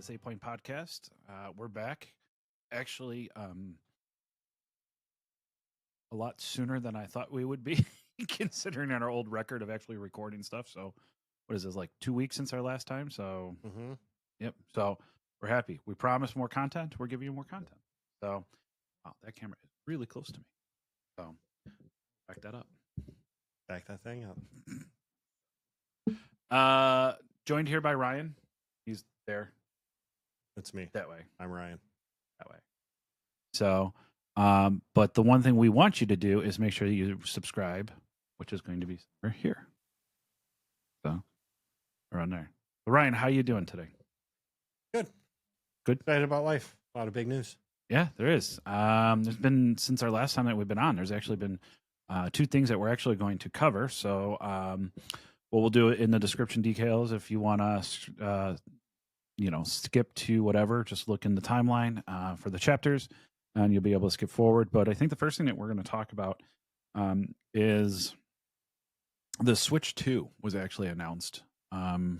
this 8 Point podcast. We're back. Actually, a lot sooner than I thought we would be, considering our old record of actually recording stuff. So, what is this, like 2 weeks since our last time? So, yep. So, we're happy. We promised more content. We're giving you more content. So, wow, that camera is really close to me. So, back that up. Back that thing up. Joined here by Ryan. He's there. That's me. That way. I'm Ryan. That way. So, but the one thing we want you to do is make sure that you subscribe, which is going to be somewhere here. So, around there. But Ryan, how you doing today? Good. Good. Excited about life. A lot of big news. Yeah, there is. There's been, since our last time that we've been on, there's actually been two things that we're actually going to cover. So, what we'll do in the description details, if you want to, skip to whatever, just look in the timeline for the chapters, and you'll be able to skip forward. But I think the first thing that we're going to talk about is the Switch 2 was actually announced. And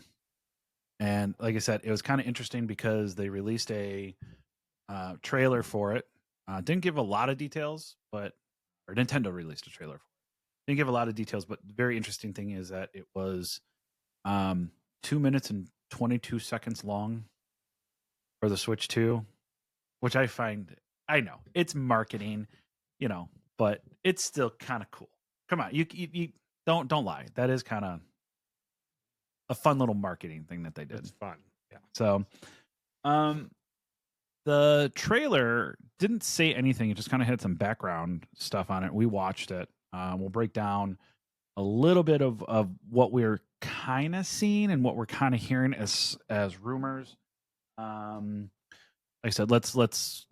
like I said, it was kind of interesting because they released a trailer for it. Didn't give a lot of details, or Nintendo released a trailer for it. Didn't give a lot of details, but the very interesting thing is that it was 2 minutes and 22 seconds long for the Switch 2, which I know it's marketing, but it's still kind of cool. Come on, you don't lie. That is kind of a fun little marketing thing that they did. It's fun. Yeah. So, the trailer didn't say anything. It just kind of had some background stuff on it. We watched it. We'll break down a little bit of what we're kind of seeing and what we're kind of hearing as rumors. Like I said, let's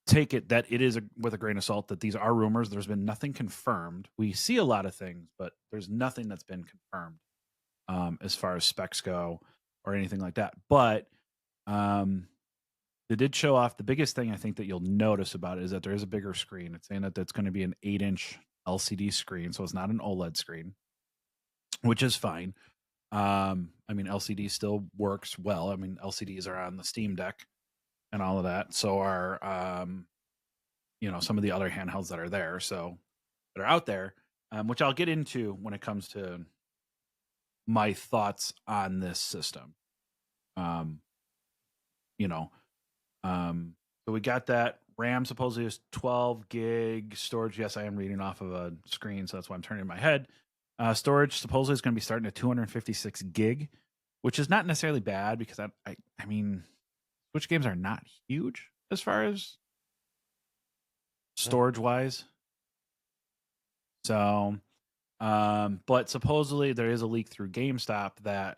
take it that it is with a grain of salt that these are rumors. There's been nothing confirmed. We see a lot of things, but there's nothing that's been confirmed as far as specs go or anything like that. But they did show off the biggest thing I think that you'll notice about it is that there is a bigger screen. It's saying that that's going to be an 8-inch LCD screen, so it's not an OLED screen, which is fine. LCD still works well. LCDs are on the Steam Deck and all of that. So are some of the other handhelds that are there, so that are out there, which I'll get into when it comes to my thoughts on this system. So we got that. RAM supposedly is 12 gig storage. Yes, I am reading off of a screen, so that's why I'm turning my head. Storage supposedly is going to be starting at 256 gig, which is not necessarily bad because I mean, Switch games are not huge as far as storage wise. So, but supposedly there is a leak through GameStop that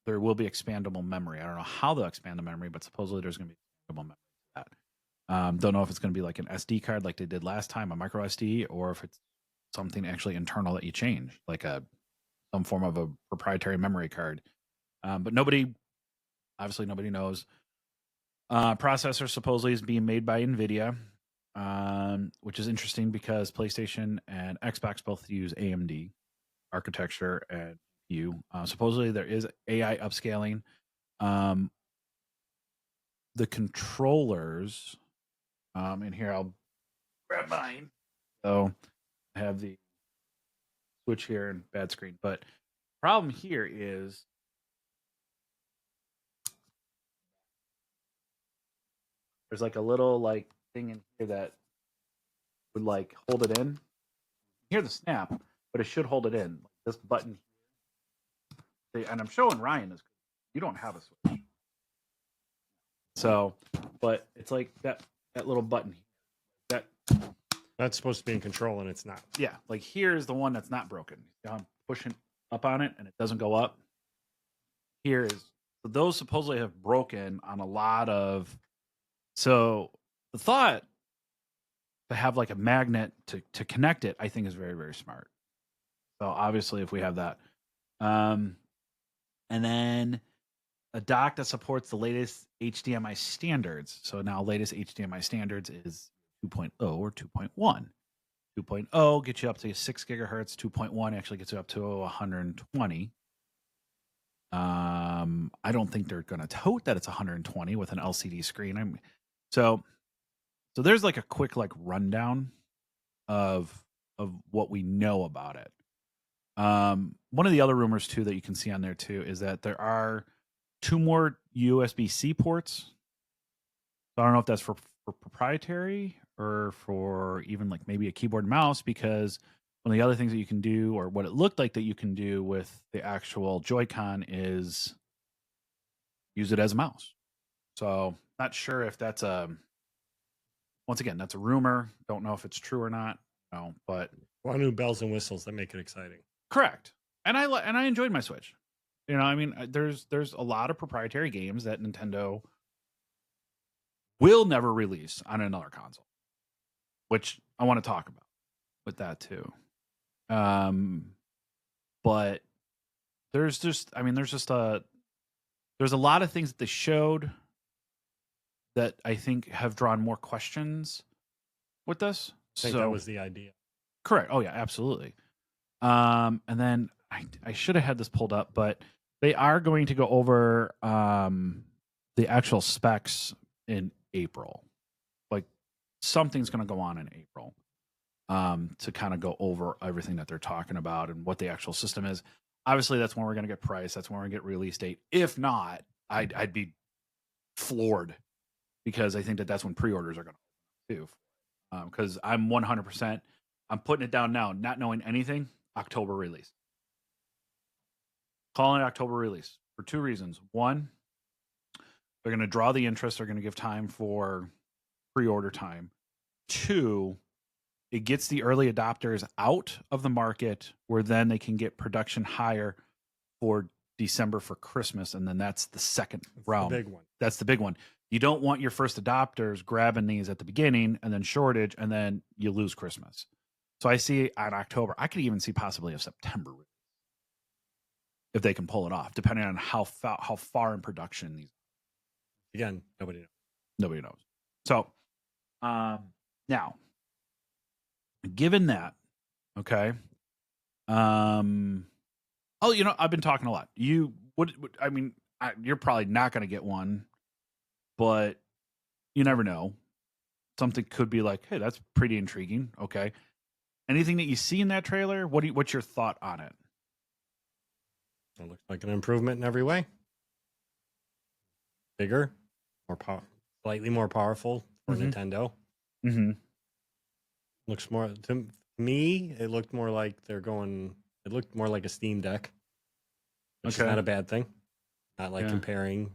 there will be expandable memory. I don't know how they'll expand the memory, but supposedly there's going to be expandable memory for that. Don't know if it's going to be like an SD card like they did last time, a micro SD, or if it's something actually internal that you change, like some form of a proprietary memory card. But nobody knows. Processor supposedly is being made by NVIDIA, which is interesting because PlayStation and Xbox both use AMD architecture and GPU. Supposedly there is AI upscaling. The controllers, and here I'll grab mine. So I have the Switch here and bad screen, but problem here is there's like a little thing in here that would hold it in. You hear the snap, but it should hold it in. This button here. And I'm showing Ryan this. You don't have a Switch. So, but it's like that little button here. That's supposed to be in control and it's not. Yeah, like here's the one that's not broken. I'm pushing up on it and it doesn't go up. Here is, so those supposedly have broken on a lot of. So the thought to have like a magnet to connect it, I think is very, very smart. So obviously if we have that. And then a dock that supports the latest HDMI standards. So now latest HDMI standards is 2.0 or 2.1. 2.0 gets you up to 6 gigahertz. 2.1 actually gets you up to 120. I don't think they're going to tote that it's 120 with an LCD screen. So there's like a quick like rundown of what we know about it. One of the other rumors too that you can see on there too is that there are 2 more USB-C ports. So I don't know if that's for proprietary or for even like maybe a keyboard and mouse, because one of the other things that you can do, or what it looked like that you can do with the actual Joy-Con, is use it as a mouse. So not sure if that's once again, that's a rumor. Don't know if it's true or not. No, but Well, new bells and whistles that make it exciting. correct. And I enjoyed my Switch. You know, I mean, there's a lot of proprietary games that Nintendo will never release on another console, which I want to talk about with that too. But there's just there's a lot of things that they showed that I think have drawn more questions with this. I think that was the idea. Correct. Oh yeah, absolutely. And then I should have had this pulled up, but they are going to go over the actual specs in April. Like something's going to go on in April to kind of go over everything that they're talking about and what the actual system is. Obviously, that's when we're going to get price. That's when we're going to get release date. If not, I'd be floored, because I think that's when pre-orders are going to do. Because I'm 100%. I'm putting it down now, not knowing anything. October release. Calling it October release for 2 reasons. One, they're going to draw the interest. They're going to give time for pre-order time. 2, it gets the early adopters out of the market, where then they can get production higher for December for Christmas, and then that's the second round. The big one. That's the big one. You don't want your first adopters grabbing these at the beginning and then shortage, and then you lose Christmas. So I see on October. I could even see possibly a September if they can pull it off, depending on how far in production these. Again, nobody knows. Nobody knows. So now, given that, okay. Oh, you know, I've been talking a lot. I mean, you're probably not going to get one, but you never know. Something could be like, hey, that's pretty intriguing. Okay. Anything that you see in that trailer? What's your thought on it? It looks like an improvement in every way. Bigger, slightly more powerful for Nintendo. Mm-hmm. Looks more to me. It looked more like It looked more like a Steam Deck, which is not a bad thing. Not like comparing.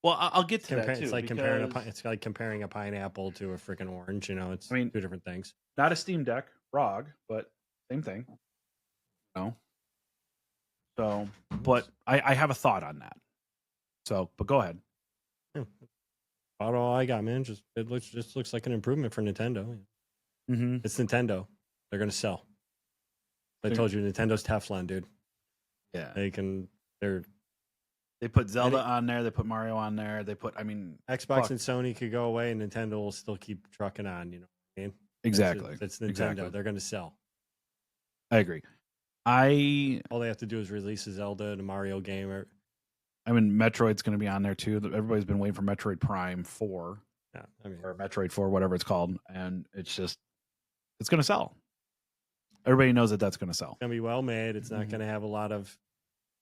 Well, I'll get to that too. It's like comparing a pineapple to a freaking orange. You know, it's 2 different things. Not a Steam Deck, ROG, but same thing. No. So, but I have a thought on that. So, but go ahead. About all I got, man. It looks like an improvement for Nintendo. Mm-hmm. It's Nintendo. They're gonna sell. I told you, Nintendo's Teflon, dude. Yeah, They put Zelda on there. They put Mario on there. They put, Xbox and Sony could go away, and Nintendo will still keep trucking on. You know what I mean? Exactly. It's Nintendo. Exactly. They're gonna sell. I agree. All they have to do is release a Zelda and a Mario game. Metroid's going to be on there too. Everybody's been waiting for Metroid Prime 4. Yeah, or Metroid 4, whatever it's called, and it's going to sell. Everybody knows that that's going to sell. It's going to be well made. It's not going to have a lot of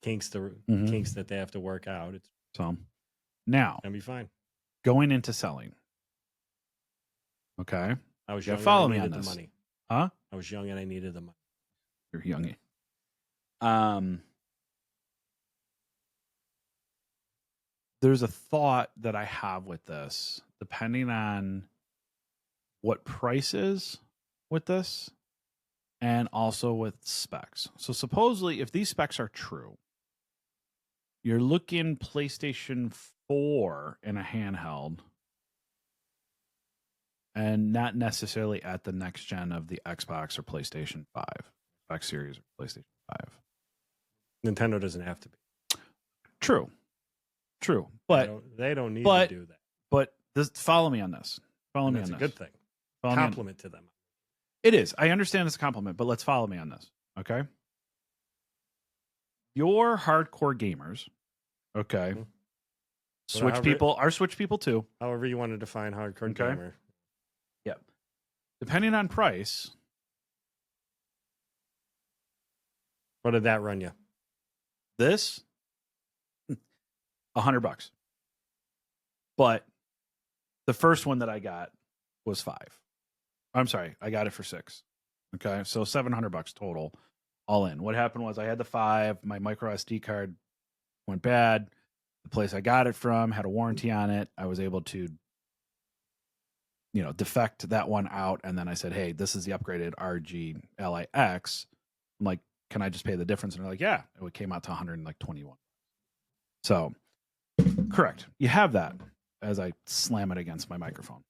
kinks that they have to work out. So now going to be fine. Going into selling. Okay. I was young. Follow me on the this. Money. Huh? I was young and I needed the money. You're young. There's a thought that I have with this, depending on what price is with this and also with specs. So supposedly, if these specs are true, you're looking PlayStation 4 in a handheld and not necessarily at the next gen of the Xbox or PlayStation 5, Xbox Series or PlayStation 5. Nintendo doesn't have to be. True, but they don't need to do that. But follow me on this. That's a good thing. Compliment to them. It is. I understand it's a compliment, but let's follow me on this. Okay. your hardcore gamers, okay, Mhm. Switch however- people are Switch people too. However you want to define hardcore Okay. gamer. Yep. Depending on price, What did that run you? this $100. But the first one that I got was $5. I'm sorry, I got it for $6. Okay, so $700 total, all in. What happened was I had the 5. My micro SD card went bad. The place I got it from had a warranty on it. I was able to, defect that one out, and then I said, "Hey, this is the upgraded RG LIX." I'm like, "Can I just pay the difference?" And they're like, "Yeah." It came out to 121. So, correct. You have that as I slam it against my microphone.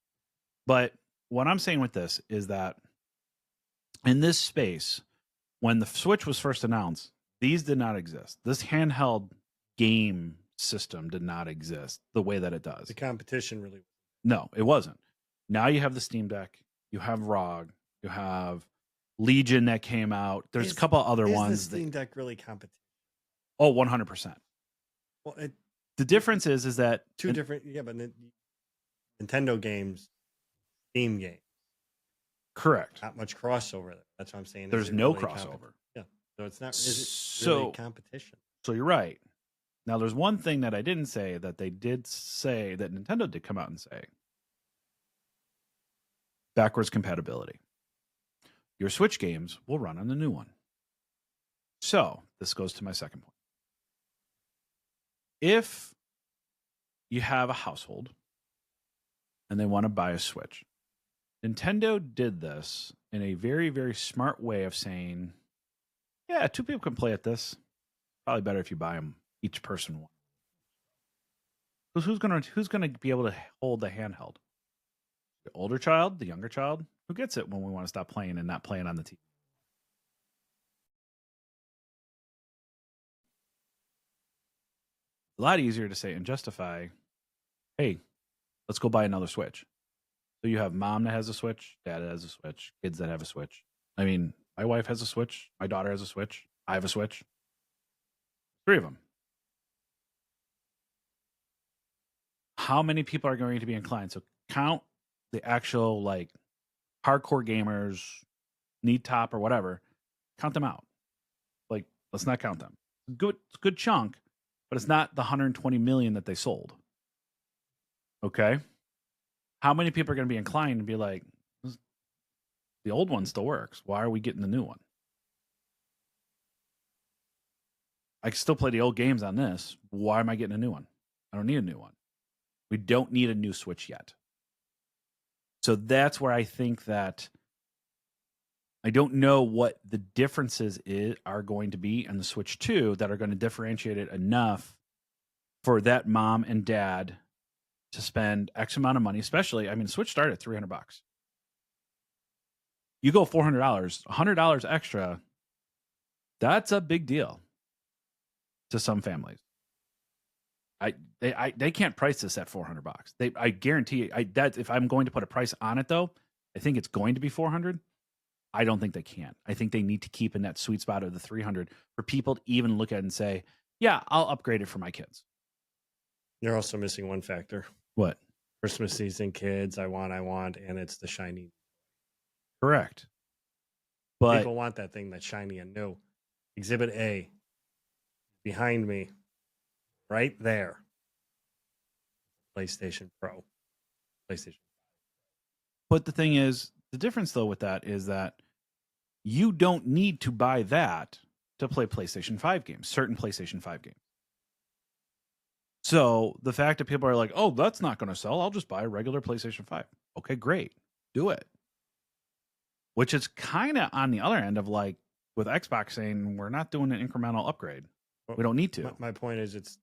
But what I'm saying with this is that in this space, when the Switch was first announced, these did not exist. This handheld game system did not exist the way that it does. The competition really. No, it wasn't. Now you have the Steam Deck, you have ROG, you have Legion that came out. There's a couple other ones. Is the Steam Deck really competition? Oh, 100%. Well, the difference is that two different. Yeah, but Nintendo games, Steam games. Correct. Not much crossover there. That's what I'm saying. There's no crossover. Yeah. So it's not really competition. So you're right. Now there's one thing that I didn't say that they did say that Nintendo did come out and say. Backwards compatibility. Your Switch games will run on the new one. So this goes to my second point. If you have a household and they want to buy a Switch, Nintendo did this in a very, very smart way of saying, yeah, 2 people can play at this. Probably better if you buy them each person one. Because who's gonna be able to hold the handheld? The older child, the younger child? Who gets it when we want to stop playing and not playing on the TV? A lot easier to say and justify, hey, let's go buy another Switch. So you have mom that has a Switch, dad that has a Switch, kids that have a Switch. I mean, my wife has a Switch, my daughter has a Switch, I have a Switch. 3 of them. How many people are going to be inclined? So count the actual hardcore gamers, need top or whatever. Count them out. Let's not count them. It's a good chunk, but it's not the 120 million that they sold. Okay? How many people are going to be inclined to be like, the old one still works. Why are we getting the new one? I can still play the old games on this. Why am I getting a new one? I don't need a new one. We don't need a new Switch yet. So that's where I think that I don't know what the differences are going to be in the Switch 2 that are going to differentiate it enough for that mom and dad to spend X amount of money, especially, I mean, Switch started at $300. You go $400, $100 extra, that's a big deal to some families. They can't price this at $400. I guarantee that if I'm going to put a price on it though, I think it's going to be $400. I don't think they can. I think they need to keep in that sweet spot of the $300 for people to even look at it and say, yeah, I'll upgrade it for my kids. You're also missing one factor. What? Christmas season, kids, I want, and it's the shiny. Correct. But people want that thing that's shiny and new. Exhibit A, behind me, right there. PlayStation Pro. PlayStation. But the thing is, the difference though with that is that you don't need to buy that to play PlayStation 5 games, certain PlayStation 5 games. So the fact that people are like, oh, that's not going to sell, I'll just buy a regular PlayStation 5. Okay, great. Do it. Which is kind of on the other end of with Xbox saying we're not doing an incremental upgrade. We don't need to. My point is it's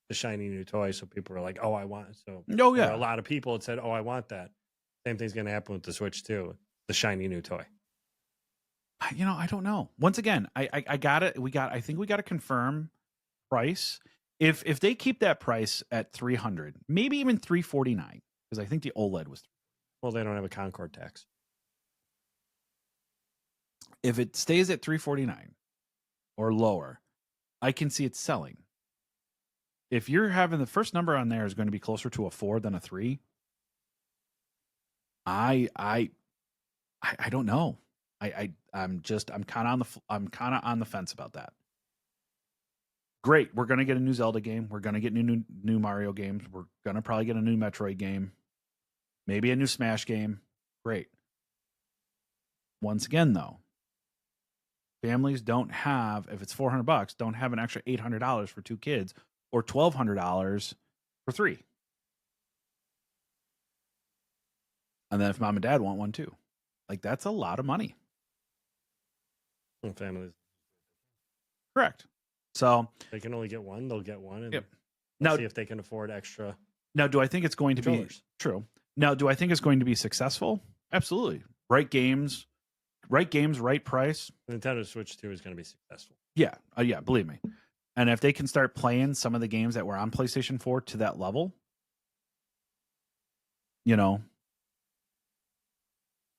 the shiny new toy, so people are like, oh, I want it. So oh, yeah. A lot of people had said, oh, I want that. Same thing's going to happen with the Switch too. The shiny new toy. I don't know. Once again, I got it. I think we got to confirm price. If they keep that price at $300, maybe even $349, because I think the OLED was. Well, they don't have a Concord tax. If it stays at $349 or lower, I can see it selling. If you're having the first number on there is going to be closer to a 4 than a 3, I don't know. I'm kind of on the fence about that. Great, we're gonna get a new Zelda game. We're gonna get new Mario games. We're gonna probably get a new Metroid game, maybe a new Smash game. Great. Once again, though, families don't have, if it's $400, don't have an extra $800 for 2 kids or $1,200 for 3. And then if mom and dad want one too, like that's a lot of money. And families, Correct. So they can only get one. They'll get one, and yep. now see if they can afford extra. Now, do I think it's going to be true? Now, do I think it's going to be successful? Absolutely. Right games, right price. Nintendo Switch 2 is going to be successful. Yeah, yeah, believe me. And if they can start playing some of the games that were on PlayStation 4 to that level, you know,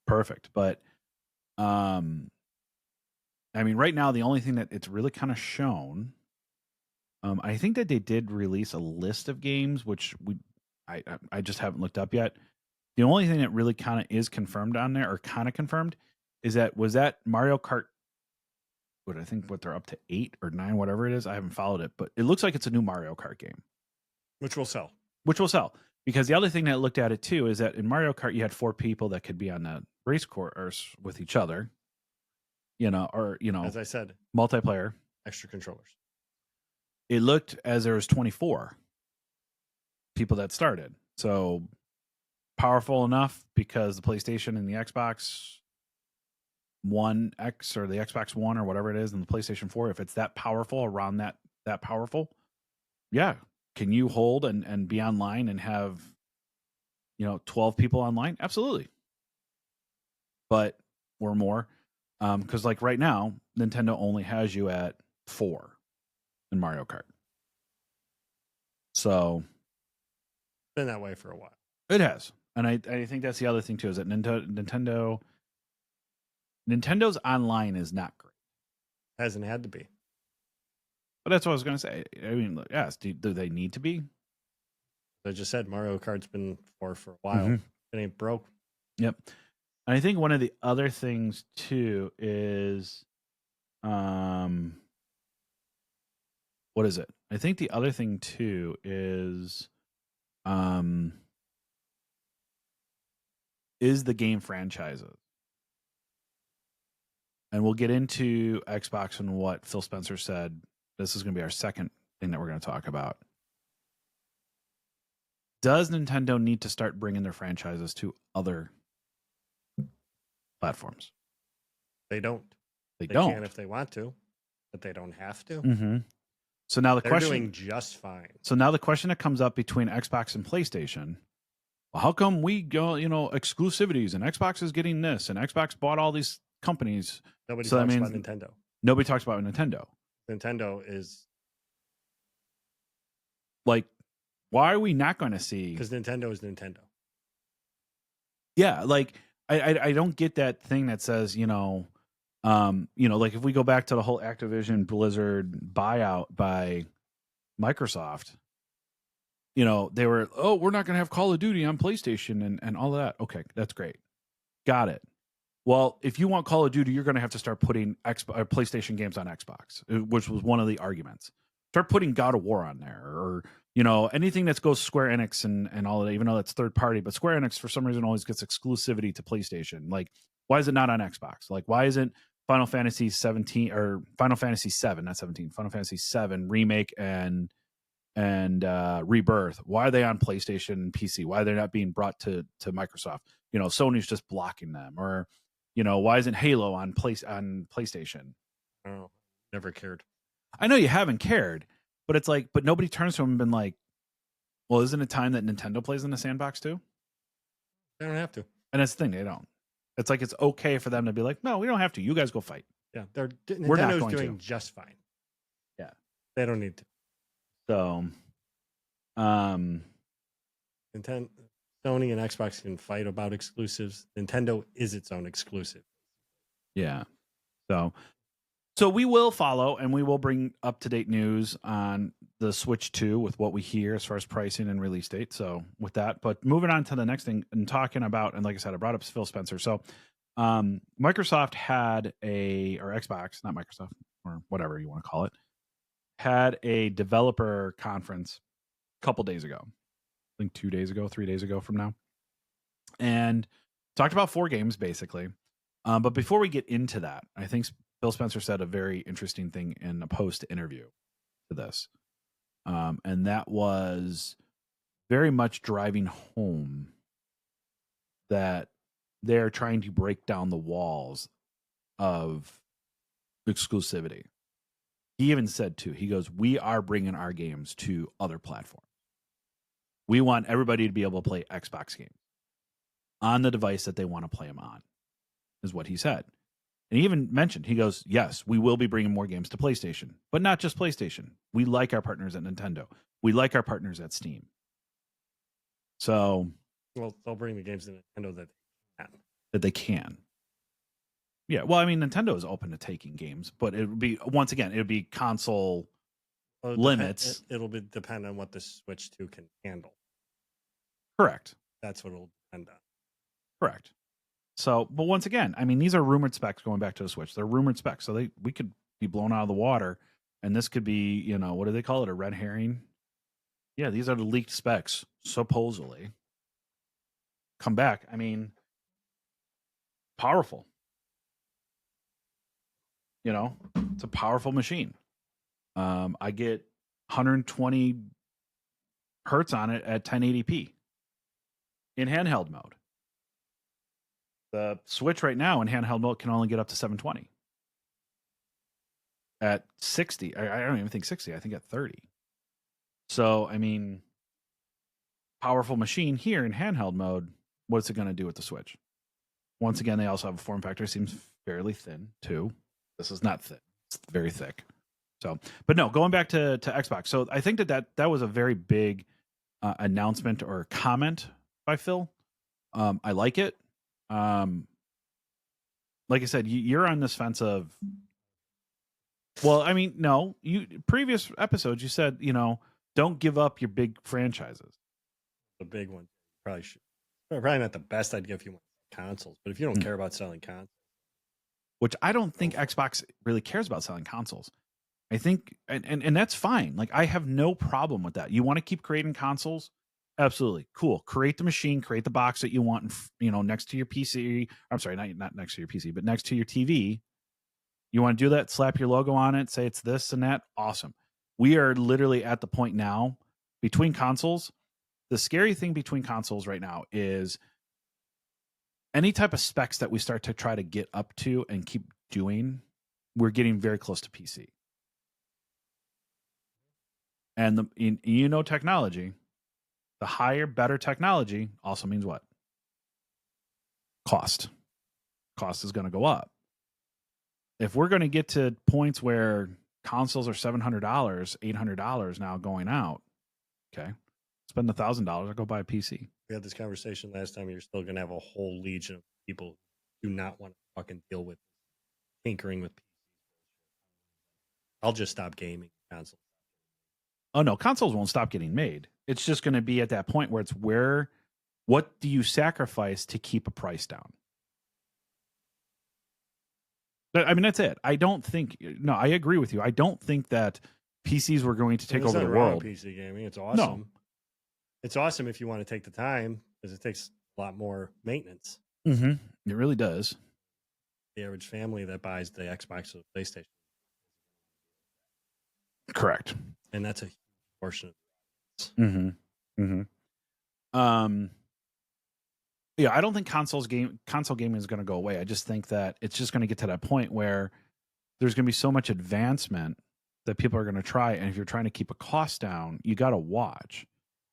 perfect. But I mean, right now, the only thing that it's really kind of shown, I think that they did release a list of games, which I just haven't looked up yet. The only thing that really kind of is confirmed on there, or kind of confirmed, is that Mario Kart. What they're up to 8 or 9, whatever it is. I haven't followed it, but it looks like it's a new Mario Kart game, which will sell. Because the other thing that I looked at it too is that in Mario Kart you had 4 people that could be on the race course with each other. As I said, multiplayer, extra controllers. It looked as there was 24 people that started. So powerful enough because the PlayStation and the Xbox One X or the Xbox One or whatever it is, and the PlayStation 4, if it's that powerful, around that powerful, yeah. Can you hold and be online and have 12 people online? Absolutely. But or more. Because like right now, Nintendo only has you at 4 in Mario Kart. So been that way for a while. It has. And I think that's the other thing too, is that Nintendo's online is not great. Hasn't had to be. But that's what I was going to say. I mean, yes, do they need to be? I just said Mario Kart's been for a while. Mm-hmm. It ain't broke. Yep. And I think one of the other things too is, what is it? I think the other thing too is the game franchises. And we'll get into Xbox and what Phil Spencer said. This is going to be our second thing that we're going to talk about. Does Nintendo need to start bringing their franchises to other platforms? They don't. They don't. Can if they want to, but they don't have to. Mm-hmm. So now they're doing just fine. So now the question that comes up between Xbox and PlayStation, well, how come we go, exclusivities and Xbox is getting this and Xbox bought all these companies? Nobody talks about Nintendo. Nobody talks about Nintendo. Nintendo is like, why are we not going to see? Because Nintendo is Nintendo. Yeah, like I don't get that thing that says, like if we go back to the whole Activision Blizzard buyout by Microsoft, they were, we're not going to have Call of Duty on PlayStation and all of that. Okay, that's great. Got it. Well, if you want Call of Duty, you're going to have to start putting PlayStation games on Xbox, which was one of the arguments. Start putting God of War on there, or anything that goes Square Enix and all of that, even though that's third party. But Square Enix, for some reason, always gets exclusivity to PlayStation. Like, why is it not on Xbox? Like, why isn't Final Fantasy 17 or Final Fantasy 7, not 17, Final Fantasy 7 remake and Rebirth? Why are they on PlayStation and PC? Why are they not being brought to Microsoft? Sony's just blocking them, or why isn't Halo on PlayStation? Oh, never cared. I know you haven't cared, but it's like, but nobody turns to them and been like, well, isn't it time that Nintendo plays in the sandbox too? They don't have to. And that's the thing, they don't. It's like, it's okay for them to be like, no, we don't have to. You guys go fight. Yeah, Nintendo's doing just fine. Yeah. They don't need to. So, Sony and Xbox can fight about exclusives. Nintendo is its own exclusive. Yeah. So, So we will follow and we will bring up to date news on the Switch 2 with what we hear as far as pricing and release date. So with that, but moving on to the next thing and talking about, and like I said, I brought up Phil Spencer. So Microsoft had or Xbox, not Microsoft or whatever you want to call it, had a developer conference a couple days ago. I think 2 days ago, 3 days ago from now. And talked about 4 games basically. But before we get into that, I think Phil Spencer said a very interesting thing in a post interview to this. And that was very much driving home that they're trying to break down the walls of exclusivity. He even said, too, he goes, we are bringing our games to other platforms. We want everybody to be able to play Xbox games on the device that they want to play them on, is what he said. And he even mentioned, he goes, yes, we will be bringing more games to PlayStation, but not just PlayStation. We like our partners at Nintendo. We like our partners at Steam. So, well, they'll bring the games to Nintendo that they can. Yeah, well, I mean, Nintendo is open to taking games, but it would be, once again, it would be console limits. It'll be depend on what the Switch 2 can handle. Correct. That's what it'll depend on. Correct. So, but once again, I mean, these are rumored specs going back to the Switch. They're rumored specs. So we could be blown out of the water. And this could be, what do they call it? A red herring? Yeah, these are the leaked specs, supposedly. Come back. I mean, powerful. It's a powerful machine. I get 120 hertz on it at 1080p in handheld mode. The Switch right now in handheld mode can only get up to 720. At 60, I don't even think 60, I think at 30. So, I mean, powerful machine here in handheld mode, what's it going to do with the Switch? Once again, they also have a form factor, seems fairly thin too. This is not thin, it's very thick. So, but no, going back to Xbox. So I think that was a very big announcement or comment by Phil. I like it. Like I said, you're on this fence of, well, I mean, no, previous episodes you said, don't give up your big franchises. The big one probably should. Probably not the best I'd give if you want consoles, but if you don't care about selling consoles, which I don't think Xbox really cares about selling consoles. I think, and that's fine. Like, I have no problem with that. You want to keep creating consoles? Absolutely. Cool. Create the machine, create the box that you want, next to your PC. I'm sorry, not next to your PC, but next to your TV. You want to do that? Slap your logo on it, say it's this and that. Awesome. We are literally at the point now between consoles. The scary thing between consoles right now is any type of specs that we start to try to get up to and keep doing, we're getting very close to PC. And technology, the higher, better technology also means what? Cost. Cost is going to go up. If we're going to get to points where consoles are $700, $800 now going out, okay, spend $1,000, I'll go buy a PC. We had this conversation last time. You're still going to have a whole legion of people who do not want to fucking deal with tinkering with PCs. I'll just stop gaming consoles. Oh no, consoles won't stop getting made. It's just going to be at that point where it's what do you sacrifice to keep a price down? I mean, that's it. I don't think, no, I agree with you. I don't think that PCs were going to take over the world. PC gaming, it's awesome. No. It's awesome if you want to take the time, because it takes a lot more maintenance. Mm-hmm. It really does. The average family that buys the Xbox or the PlayStation. Correct. And that's a huge portion of it. Mm-hmm. Mm-hmm. Yeah, I don't think console gaming is going to go away. I just think that it's just going to get to that point where there's going to be so much advancement that people are going to try, and if you're trying to keep a cost down, you got to watch.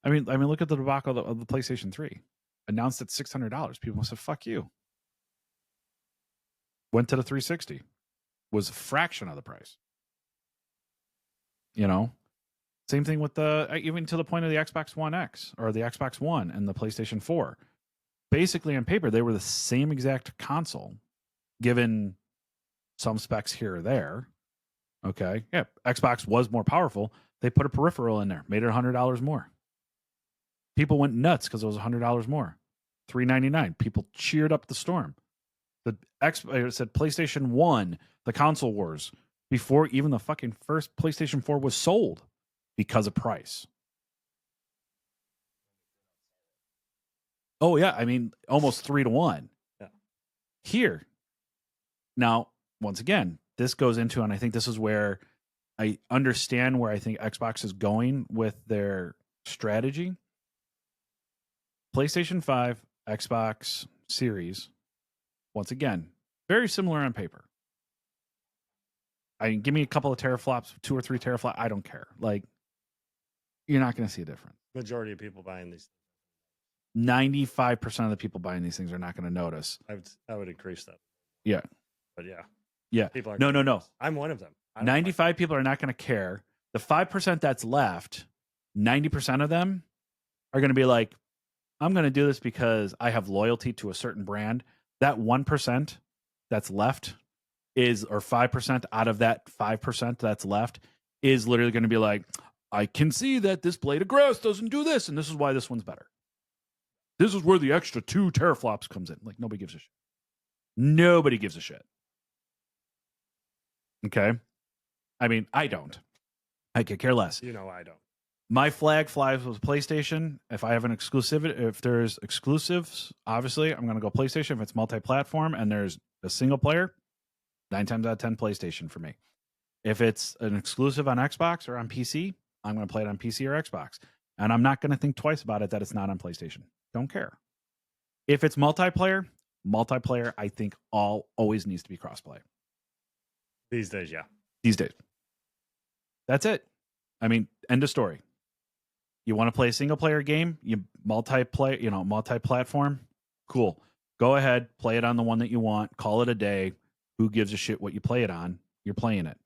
I mean, look at the debacle of the PlayStation 3. Announced at $600. People said, "Fuck you." Went to the 360. Was a fraction of the price. Same thing with even to the point of the Xbox One X or the Xbox One and the PlayStation 4. Basically, on paper, they were the same exact console, given some specs here or there. Okay. Yeah. Xbox was more powerful. They put a peripheral in there, made it $100 more. People went nuts because it was $100 more. $399. People cheered up the storm. It said PlayStation 1, the console wars, before even the fucking first PlayStation 4 was sold because of price. Oh, yeah. I mean, almost 3-1. Yeah. Here. Now, once again, this goes into, and I think this is where I understand where I think Xbox is going with their strategy. PlayStation 5, Xbox Series, once again, very similar on paper. Give me a couple of teraflops, 2 or 3 teraflops. I don't care. Like, you're not going to see a difference. Majority of people buying these. 95% of the people buying these things are not going to notice. I would increase that. Yeah. But yeah. Yeah. People are no. I'm one of them. 95 people are not going to care. The 5% that's left, 90% of them are going to be like, I'm going to do this because I have loyalty to a certain brand. That 1% that's left is, or 5% out of that 5% that's left is literally going to be like, I can see that this blade of grass doesn't do this, and this is why this one's better. This is where the extra 2 teraflops comes in. Like, nobody gives a shit. Nobody gives a shit. Okay? I mean, I don't. I could care less. You know I don't. My flag flies with PlayStation. If I have an exclusive, if there's exclusives, obviously I'm going to go PlayStation. If it's multi-platform and there's a single player, 9 times out of 10 PlayStation for me. If it's an exclusive on Xbox or on PC, I'm going to play it on PC or Xbox. And I'm not going to think twice about it that it's not on PlayStation. Don't care. If it's multiplayer, I think always needs to be crossplay. These days, yeah. These days. That's it. I mean, end of story. You want to play a single player game, you multi-platform, cool. Go ahead, play it on the one that you want, call it a day. Who gives a shit what you play it on? You're playing it.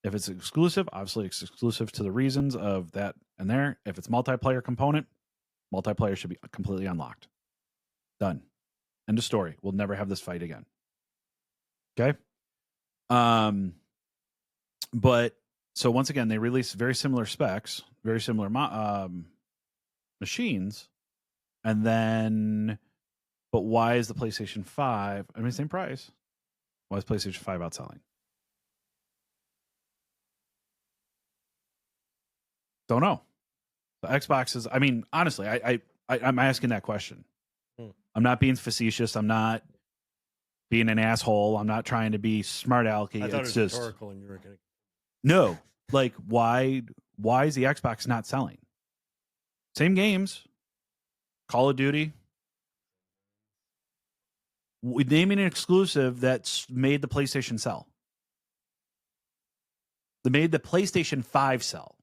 If it's exclusive, obviously it's exclusive to the reasons of that and there. If it's multiplayer component, multiplayer should be completely unlocked. Done. End of story. We'll never have this fight again. Okay? But so once again, they release very similar specs, very similar machines, and then, but why is the PlayStation 5? I mean, same price. Why is PlayStation 5 outselling? Don't know. The Xbox is. I mean, honestly, I'm asking that question. I'm not being facetious. I'm not being an asshole. I'm not trying to be smart alecky. I thought it's it was just rhetorical, and you were going to. No, like why is the Xbox not selling? Same games, Call of Duty. Naming an exclusive that's made the PlayStation sell. They made the PlayStation 5 sell.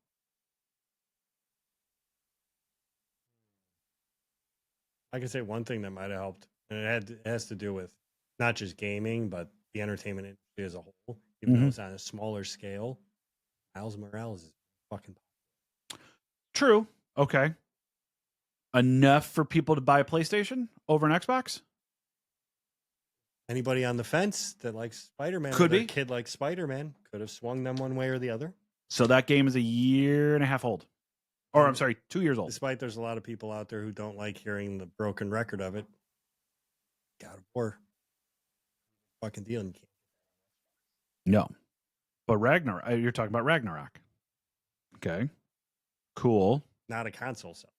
I can say one thing that might have helped, and it has to do with not just gaming, but the entertainment industry as a whole. Even though it's on a smaller scale, Miles Morales is fucking True. Okay. Enough for people to buy a PlayStation over an Xbox? Anybody on the fence that likes Spider-Man, could be. A kid like Spider-Man could have swung them one way or the other. So that game is a year and a half old. Or I'm sorry, 2 years old. Despite there's a lot of people out there who don't like hearing the broken record of it. God of War. Fucking deal. You can't. No. But Ragnarok, you're talking about Ragnarok. Okay. Cool. Not a console seller.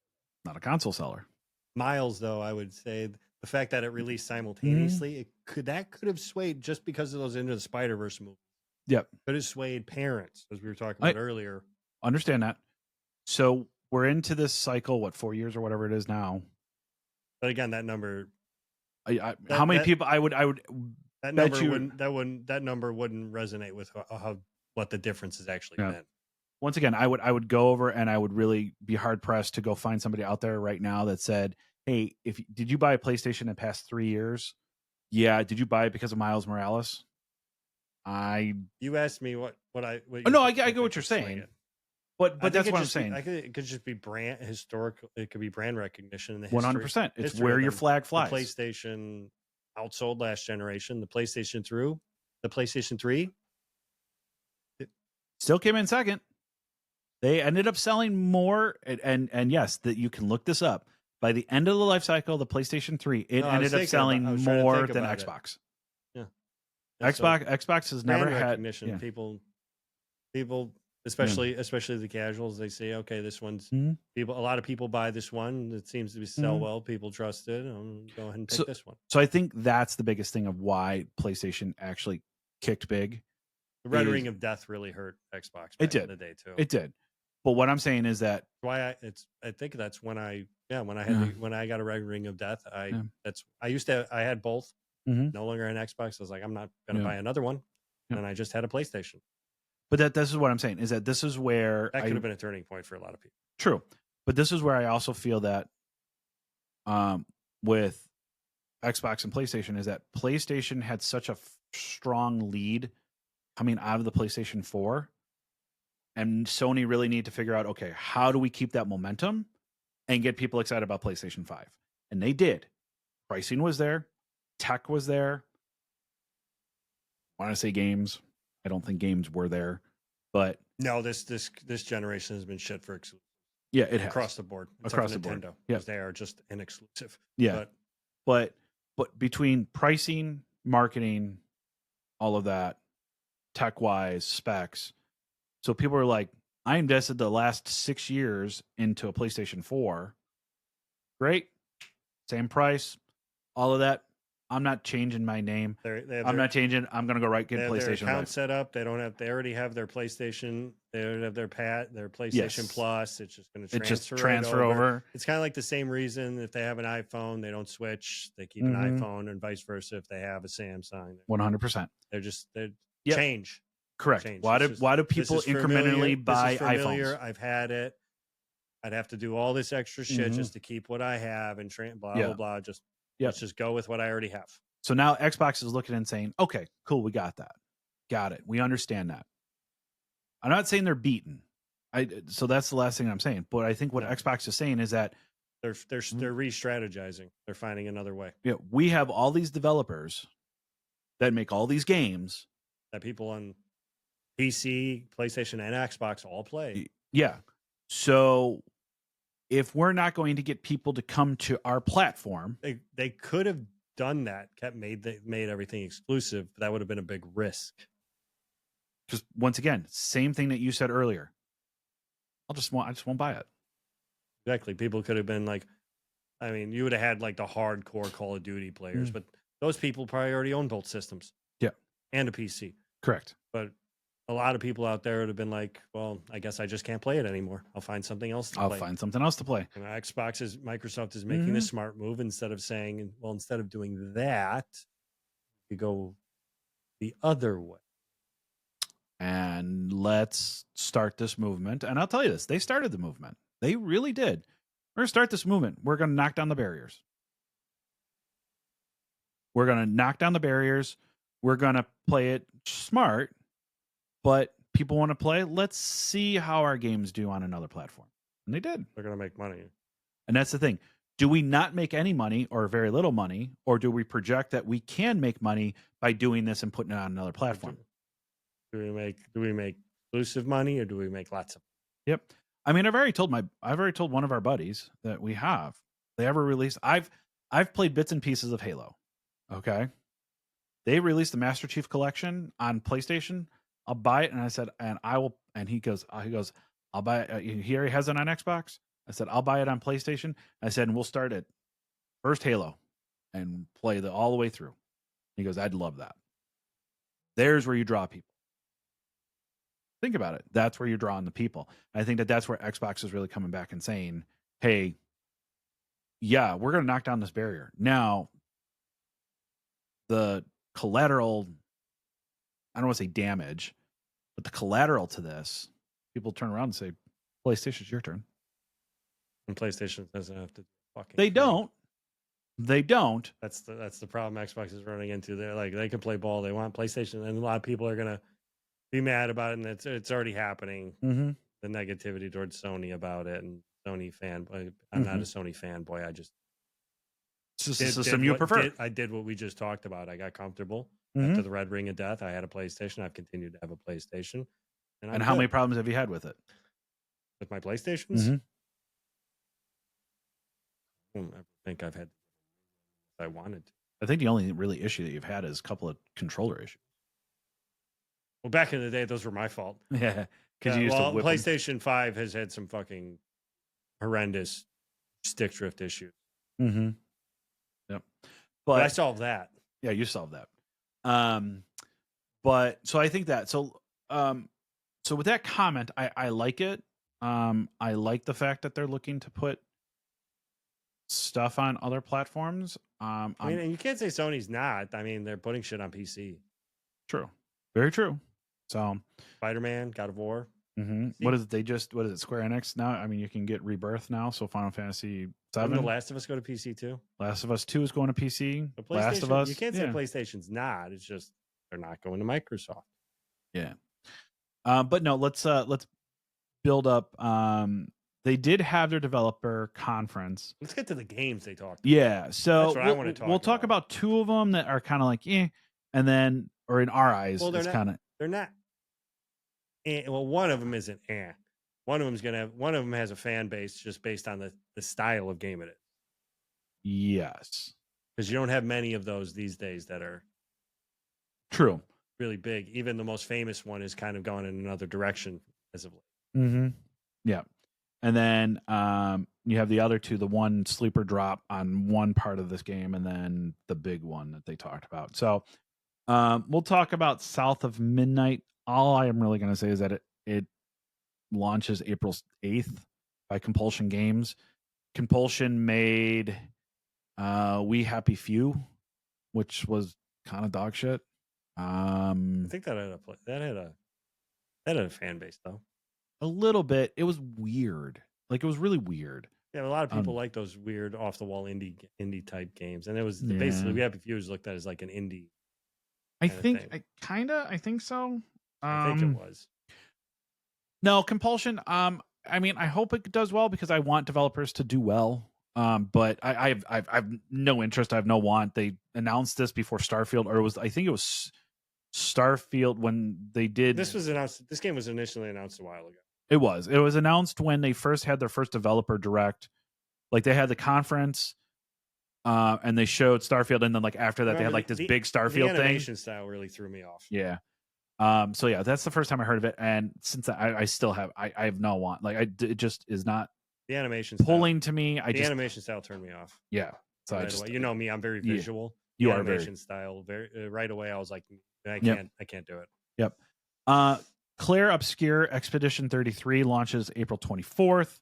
Not a console seller. Miles, though, I would say the fact that it released simultaneously, could have swayed just because of those Into the Spider-Verse movies. Yep. Could have swayed parents, as we were talking about earlier. Understand that. So we're into this cycle, 4 years or whatever it is now. But again, that number. How many people I would that bet number that number wouldn't resonate with what the difference has actually been. Once again, I would go over and I would really be hard pressed to go find somebody out there right now that said, "Hey, did you buy a PlayStation in the past 3 years? Yeah, did you buy it because of Miles Morales?" You asked me what I. No, I get what you're saying. But that's what I'm saying. It could just be brand historical. It could be brand recognition. 100%. It's where your flag flies. The PlayStation outsold last generation. The PlayStation through the PlayStation 3 Still came in second. They ended up selling more, and yes, that you can look this up. By the end of the life cycle of the PlayStation 3, it ended up selling more than Xbox. Yeah. Xbox has never had recognition. People, especially the casuals, they say, okay, this one's a lot of people buy this one. It seems to sell well. People trust it. Go ahead and pick this one. So I think that's the biggest thing of why PlayStation actually kicked big. The Red Ring of Death really hurt Xbox back in the day too. It did. But what I'm saying is that I think that's when I got a Red Ring of Death. I had both. No longer an Xbox. I was like, I'm not going to buy another one, and I just had a PlayStation. But this is what I'm saying is that this is where that could have been a turning point for a lot of people. True, but this is where I also feel that, with Xbox and PlayStation, is that PlayStation had such a strong lead coming out of the PlayStation 4. And Sony really need to figure out, okay, how do we keep that momentum and get people excited about PlayStation 5? And they did. Pricing was there. Tech was there. I want to say games. I don't think games were there. But no, this generation has been shit for exclusive. Yeah, it has. Across the board. Across the board. Because they are just an exclusive. Yeah. But between pricing, marketing, all of that, tech-wise, specs, so people are like, I invested the last 6 years into a PlayStation 4. Great. Same price. All of that. I'm not changing my name. I'm not changing. I'm going to go get PlayStation. Their account set up. They already have their PlayStation. They already have their PlayStation Plus. It's just going to transfer over. It's kind of like the same reason if they have an iPhone, they don't switch. They keep an iPhone, and vice versa if they have a Samsung. 100%. They're change. Correct. Why do people incrementally buy iPhones? I've had it. I'd have to do all this extra shit just to keep what I have and blah blah blah. Let's just go with what I already have. So now Xbox is looking and saying, "Okay, cool, we got that. Got it. We understand that." I'm not saying they're beaten. So that's the last thing I'm saying. But I think what Xbox is saying is that they're re-strategizing. They're finding another way. Yeah, we have all these developers that make all these games that people on PC, PlayStation, and Xbox all play. Yeah. So if we're not going to get people to come to our platform, they could have done that, made everything exclusive, but that would have been a big risk. Just once again, same thing that you said earlier. I just won't buy it. Exactly. People could have been like, I mean, you would have had like the hardcore Call of Duty players, but those people probably already own both systems. Yeah. And a PC. Correct. But a lot of people out there would have been like, well, I guess I just can't play it anymore. I'll find something else to play. I'll find something else to play. And Microsoft is making the smart move instead of saying, well, instead of doing that, you go the other way. And let's start this movement. And I'll tell you this, they started the movement. They really did. We're going to start this movement. We're going to knock down the barriers. We're going to knock down the barriers. We're going to play it smart, but people want to play. Let's see how our games do on another platform. And they did. They're going to make money. And that's the thing. Do we not make any money or very little money, or do we project that we can make money by doing this and putting it on another platform? Do we make exclusive money, or do we make lots of? Yep. I mean, I've already told one of our buddies that we have. They ever released. I've played bits and pieces of Halo. Okay. They released the Master Chief Collection on PlayStation. I'll buy it, and I said, and I will. And he goes, I'll buy it. He already has it on Xbox. I said, I'll buy it on PlayStation. I said, and we'll start at first Halo and play all the way through. He goes, I'd love that. There's where you draw people. Think about it. That's where you're drawing the people. I think that's where Xbox is really coming back and saying, hey, yeah, we're going to knock down this barrier. Now, the collateral, I don't want to say damage, but the collateral to this, people turn around and say, PlayStation's your turn. And PlayStation doesn't have to fucking. They don't. They don't. That's the problem Xbox is running into. They're like, they can play ball they want. PlayStation, and a lot of people are going to be mad about it, and it's already happening. Mm-hmm. The negativity towards Sony about it, and Sony fanboy. I'm not a Sony fanboy. I just system you prefer. I did what we just talked about. I got comfortable. Mhm. After the Red Ring of Death, I had a PlayStation. I've continued to have a PlayStation. And how many problems have you had with it? With my PlayStations? Mhm. I don't ever think I've had I wanted to. I think the only really issue that you've had is a couple of controller issues. Well, back in the day, those were my fault. Yeah, because you used to whip 'em. PlayStation 5 has had some fucking horrendous stick drift issues. Mhm. Yep. But I But solved that. yeah, you solved that. But so I think that so with that comment, I like it. I like the fact that they're looking to put stuff on other platforms. I mean, and you can't say Sony's not. I mean, they're putting shit on PC. True, very true. So Spider-Man, God of War. What is it? What is it? Square Enix now? I mean, you can get Rebirth now. So Final Fantasy VII. Didn't The Last of Us go to PC too? Last of Us 2 is going to PC. But Last of Us. You can't say PlayStation's not. It's just they're not going to Microsoft. Yeah. But no, let's build up. They did have their developer conference. Let's get to the games they talked about. Yeah. So that's what I want to talk we'll talk about two of them that are kind of like, and then, or in our eyes, well, it's kind of. They're not. Well, one of them isn't. One of them has a fan base just based on the style of game it is. Yes. Because you don't have many of those these days that are true, really big. Even the most famous one is kind of gone in another direction as of late. Mm-hmm. Yeah. And then you have the other two, the one sleeper drop on one part of this game, and then the big one that they talked about. So we'll talk about South of Midnight. All I am really going to say is that it launches April 8th by Compulsion Games. Compulsion made We Happy Few, which was kind of dog shit. I think that had a fan base though. A little bit. It was weird. Like, it was really weird. Yeah, a lot of people like those weird off the wall indie type games, and it was basically We Happy Few was looked at as like an indie. I think so. I think it was. No, Compulsion. I mean, I hope it does well because I want developers to do well. But I've no interest. I have no want. They announced this before Starfield, or I think it was Starfield when they did. This was announced. This game was initially announced a while ago. It was announced when they first had their first developer direct. Like, they had the conference, and they showed Starfield, and then like after that, they had like this big Starfield thing. The animation style really threw me off. Yeah. So yeah, that's the first time I heard of it, and since I still have I have no want. Like, it just is not the animation pulling to me. The animation style turned me off. Yeah. So right away. Me, I'm very visual. You the are animation style right away. I was like, I can't do it. Yep. Claire Obscure Expedition 33 launches April 24th.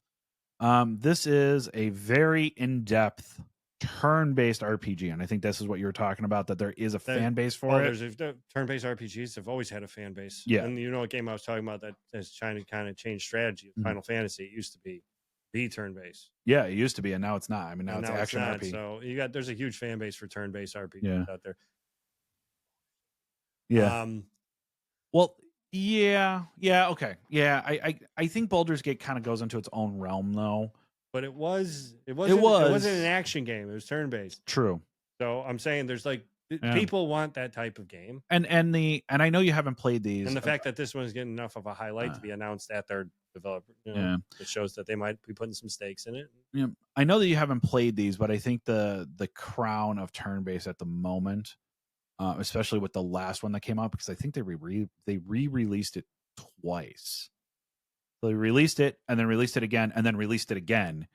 This is a very in-depth turn-based RPG, and I think this is what you were talking about, that there is a fan base for it. There's turn-based RPGs have always had a fan base. Yeah. And you know what game I was talking about that is trying to kind of change strategy? Final Fantasy. It used to be the turn-based. Yeah, it used to be, and now it's not. I mean, now it's action RPG. So there's a huge fan base for turn-based RPGs out there. Yeah. Well, yeah, okay. Yeah, I think Baldur's Gate kind of goes into its own realm though. But it wasn't an action game. It was turn-based. True. So I'm saying there's like people want that type of game. And I know you haven't played these. And the fact that this one's getting enough of a highlight to be announced at their developer, it shows that they might be putting some stakes in it. Yeah. I know that you haven't played these, but I think the crown of turn-based at the moment, especially with the last one that came out, because I think they re-released it twice. They released it and then released it again and then released it again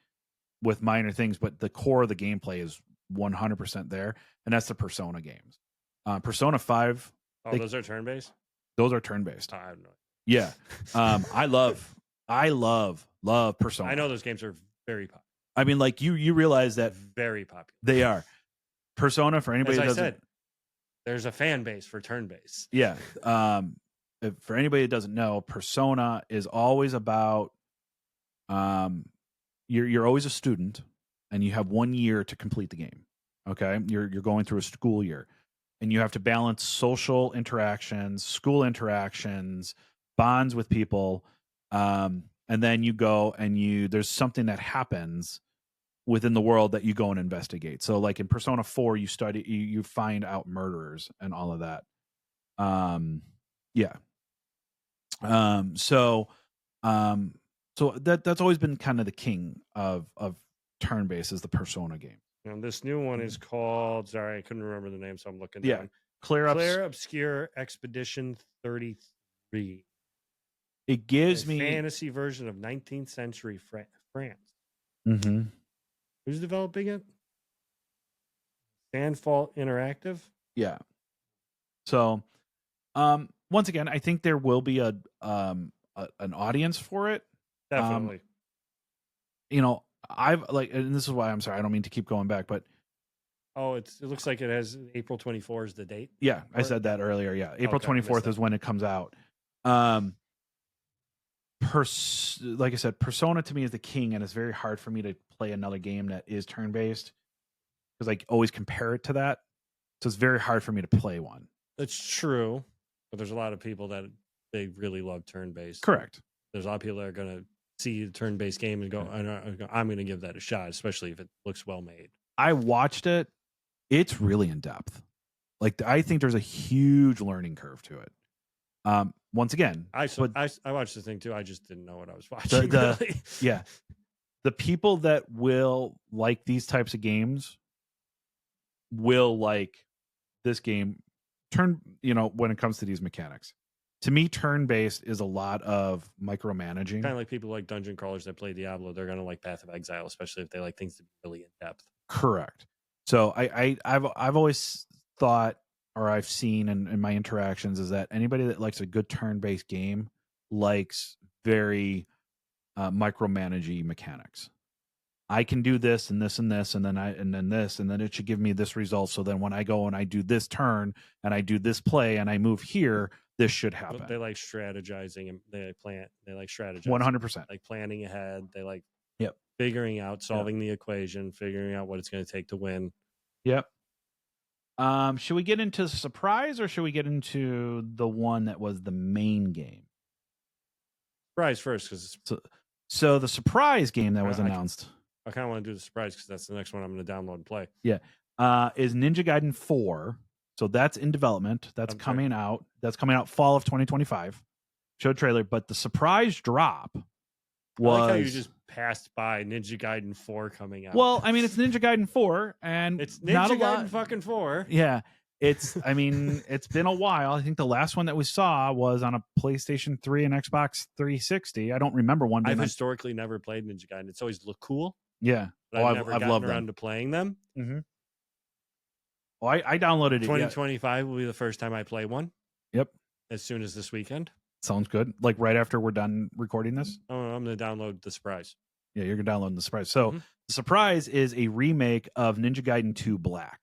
with minor things, but the core of the gameplay is 100% there, and that's the Persona games. Persona 5. Those are turn-based? Those are turn-based. I don't know. Yeah. I love Persona. I know those games are very popular. I mean, like, you realize that very popular. They are. Persona, for anybody that doesn't, there's a fan base for turn-based. Yeah. For anybody that doesn't know, Persona is always about you're always a student and you have 1 year to complete the game. Okay? You're going through a school year and you have to balance social interactions, school interactions, bonds with people, and then you go and there's something that happens within the world that you go and investigate. So like in Persona 4, you study, you find out murderers and all of that. Yeah. So that's always been kind of the king of turn-based is the Persona game. And this new one is called, sorry, I couldn't remember the name, so I'm looking Yeah. down. Claire Obscure Expedition 33. It gives a me fantasy version of 19th century France. Mm-hmm. Who's developing it? Sandfall Interactive. Yeah. So, once again, I think there will be an audience for it. Definitely. I've and this is why I'm sorry, I don't mean to keep going back, but it looks like it has April 24 is the date. Yeah, I said that earlier. Yeah, April 24th is when it comes out. Like I said, Persona to me is the king, and it's very hard for me to play another game that is turn-based because I always compare it to that. So it's very hard for me to play one. That's true, but there's a lot of people that they really love turn-based. Correct. There's a lot of people that are going to see the turn-based game and go, I'm going to give that a shot, especially if it looks well made. I watched it. It's really in depth. Like I think there's a huge learning curve to it. Once again, I watched the thing too. I just didn't know what I was watching. Really. Yeah, the people that will like these types of games will like this game. When it comes to these mechanics, to me, turn-based is a lot of micromanaging. Kind of like people like dungeon crawlers that play Diablo. They're going to like Path of Exile, especially if they like things to be really in depth. Correct. So I've always thought, or I've seen in my interactions, is that anybody that likes a good turn-based game likes very micromanaging mechanics. I can do this and this and this and then this, and then it should give me this result. So then when I go and I do this turn and I do this play and I move here, this should happen. They like strategizing and they like strategizing. 100%. Like planning ahead. They like Yep. figuring out, solving the equation, figuring out what it's going to take to win. Yep. Should we get into surprise or should we get into the one that was the main game? Surprise first, because so the surprise game that was announced. I kind of want to do the surprise because that's the next one I'm going to download and play. Yeah. Is Ninja Gaiden 4. So that's in development. That's coming out. That's coming out fall of 2025. Showed trailer, but the surprise drop was. I like how you just passed by Ninja Gaiden 4 coming out. Well, I mean, it's Ninja Gaiden 4, and it's Ninja Gaiden fucking 4. Yeah. It's been a while. I think the last one that we saw was on a PlayStation 3 and Xbox 360. I don't remember one. I've historically never played Ninja Gaiden. It's always looked cool. Yeah. But I've never gotten around to playing them. Mm-hmm. Well, I downloaded it. 2025 will be the first time I play one. Yep. As soon as this weekend. Sounds good. Like right after we're done recording this? Oh, I'm going to download the surprise. Yeah, you're going to download the surprise. So the surprise is a remake of Ninja Gaiden 2 Black.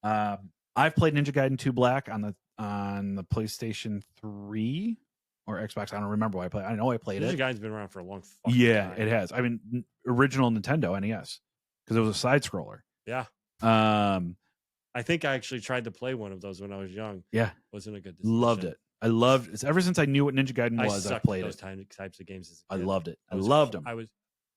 I've played Ninja Gaiden 2 Black on the PlayStation 3 or Xbox. I don't remember what I played. I know I played Ninja it. Ninja Gaiden's been around for a long time. Yeah, it has. I mean, original Nintendo NES because it was a side scroller. Yeah. I think I actually tried to play one of those when I was young. Yeah. Wasn't a good decision. Loved it. I loved it. Ever since I knew what Ninja Gaiden was, I played those types of games. I loved it. I loved them.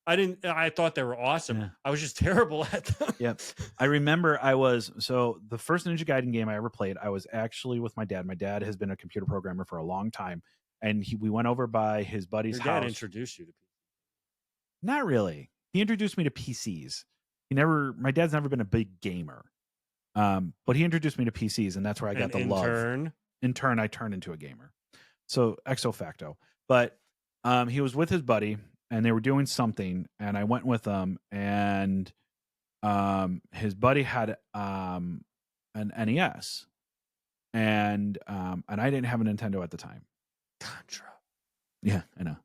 I thought they were awesome. Yeah. I was just terrible at them. Yeah. I remember the first Ninja Gaiden game I ever played, I was actually with my dad. My dad has been a computer programmer for a long time. And we went over by his buddy's house. Your dad introduced you to people? Not really. He introduced me to PCs. My dad's never been a big gamer. But he introduced me to PCs, and that's where I got the love. In turn, I turned into a gamer. So ipso facto. But he was with his buddy, and they were doing something, and I went with them, and his buddy had an NES, and I didn't have a Nintendo at the time. Contra. Yeah, I know.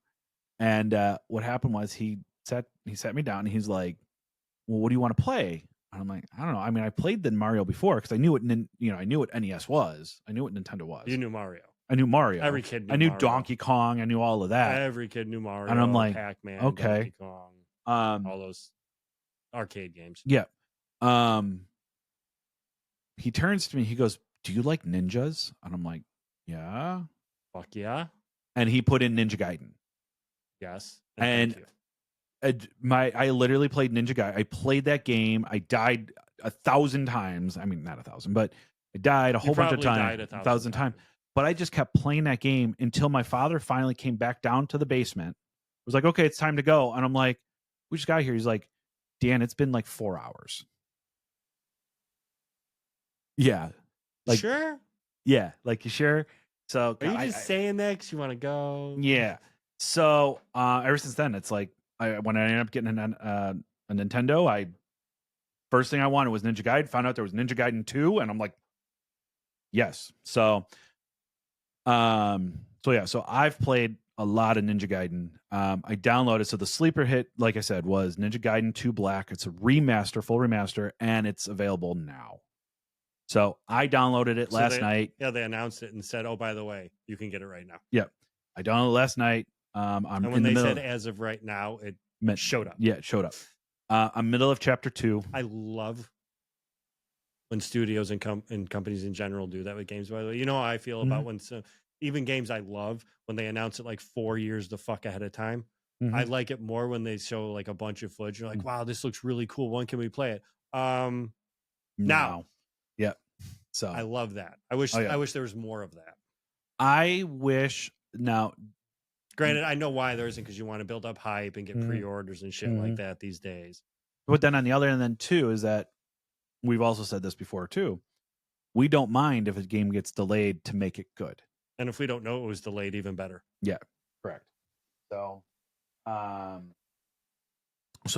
And what happened was he sat me down, and he's like, "Well, what do you want to play?" And I'm like, I don't know. I mean, I played the Mario before because I knew what NES was. I knew what Nintendo was. You knew Mario. I knew Mario. Every kid knew I knew Mario. Donkey Kong. I knew all of that. Every kid knew Mario. And I'm like, Pac-Man, okay. Donkey Kong, all those arcade games. Yeah. He turns to me. He goes, "Do you like ninjas?" And I'm like, "Yeah." Fuck yeah. And he put in Ninja Gaiden. Yes. And I literally played Ninja Gaiden. I played that game. I died 1,000 times. I mean, not 1,000, but I died a You whole bunch of probably times, died a 1,000 times. times. But I just kept playing that game until my father finally came back down to the basement. Was like, okay, it's time to go. And I'm like, we just got here. He's like, Dan, it's been like 4 hours. Yeah. Like, Sure. yeah. Like, you sure? So Are you just saying that because you want to go? yeah. So ever since then, it's like when I ended up getting a Nintendo, first thing I wanted was Ninja Gaiden. Found out there was Ninja Gaiden 2, and I'm like, yes. So so I've played a lot of Ninja Gaiden. I downloaded, so the sleeper hit, like I said, was Ninja Gaiden 2 Black. It's a remaster, full remaster, and it's available now. So I downloaded it last night. Yeah, they announced it and said, "Oh, by the way, you can get it right now." Yep, I downloaded it last night. I'm and when in the they middle. said as of right now, it showed up. Yeah, it showed up. I'm middle of chapter 2. I love when studios and companies in general do that with games. By the way, you know how I feel about when even games I love, when they announce it like 4 years the fuck ahead of time. I like it more when they show like a bunch of footage. You're like, wow, this looks really cool. When can we play it? Now. Yep. So I love that. I wish there was more of that. I wish now. Granted, I know why there isn't, because you want to build up hype and get pre-orders and shit like that these days. But then on the other end, then too, is that we've also said this before too. We don't mind if a game gets delayed to make it good. And if we don't know it was delayed, even better. Yeah, correct. So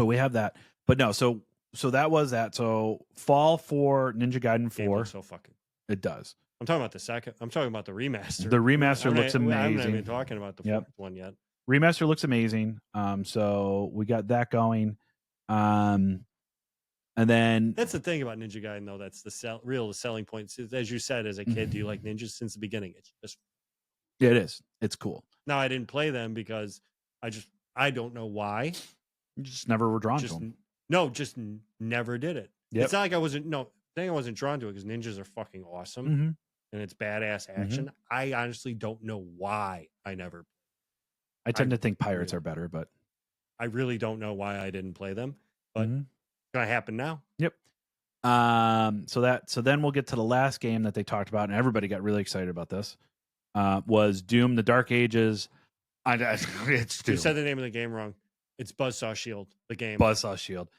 we have that. But no, so that was that. So fall for Ninja Gaiden 4. So fucking. It does. I'm talking about the second. I'm talking about the remaster. The remaster looks amazing. I'm not even talking about the fourth one yet. Remaster looks amazing. So we got that going. And then that's the thing about Ninja Gaiden, though. That's the real selling point. As you said, as a kid, do you like ninjas? Since the beginning, it's just it is. It's cool. Now I didn't play them because I don't know why. You just never were drawn to them. No, just never did it. Yep. It's not like I wasn't drawn to it because ninjas are fucking awesome and it's badass action. I honestly don't know why I never. I tend to think pirates are better, but I really don't know why I didn't play them. But it's gonna happen now. Yep. So then we'll get to the last game that they talked about, and everybody got really excited about this. Was Doom: The Dark Ages. It's Doom. You said the name of the game wrong. It's Buzzsaw Shield, the game. Buzzsaw Shield.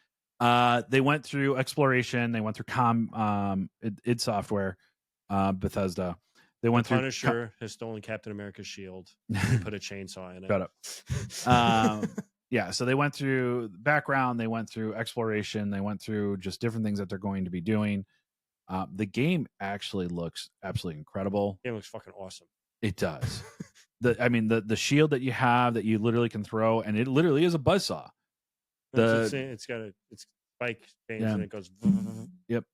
They went through exploration. They went through id Software, Bethesda. They went through. Punisher has stolen Captain America's shield. He put a chainsaw in it. Shut up. Yeah, so they went through background. They went through exploration. They went through just different things that they're going to be doing. The game actually looks absolutely incredible. The game looks fucking awesome. It does. The shield that you have that you literally can throw, and it literally is a buzzsaw. It's got it's spike chains and it goes. Yep.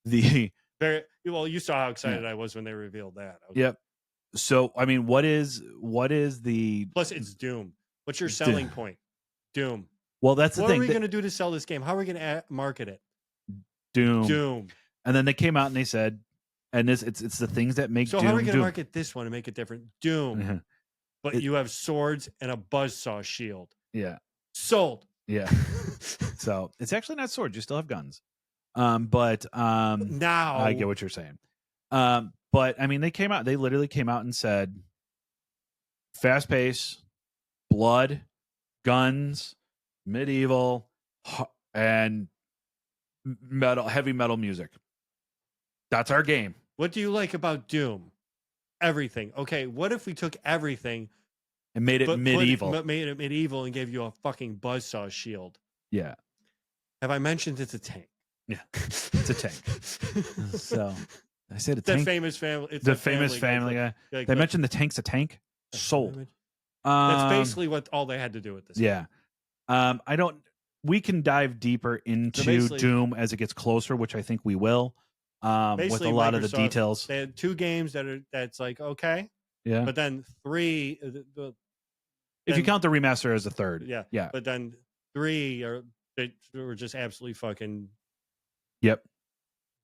Very well. You saw how excited I was when they revealed that. Yep. So what is the plus? It's Doom. What's your selling point? Doom. Well, that's the thing. What are we going to do to sell this game? How are we going to market it? Doom. And then they came out and they said, and it's the things that make. So Doom, how are we going to market this one and make it different? Doom. But you have swords and a buzzsaw shield. Yeah. Sold. Yeah. So it's actually not swords. You still have guns. But now I get what you're saying. But they literally came out and said, fast pace, blood, guns, medieval, and heavy metal music. That's our game. What do you like about Doom? Everything. Okay, what if we took everything and made it medieval? Made it medieval and gave you a fucking buzzsaw shield. Yeah. Have I mentioned it's a tank? Yeah, it's a tank. So I said a tank. That famous family. It's the famous family guy. They mentioned the tank's a tank. Sold. That's basically what all they had to do with this. Yeah. We can dive deeper into Doom as it gets closer, which I think we will. With a lot of the details. They had 2 games that's like, okay. Yeah. But then 3. If you count the remaster as a third. Yeah. Yeah. But then 3 they were just absolutely fucking. Yep.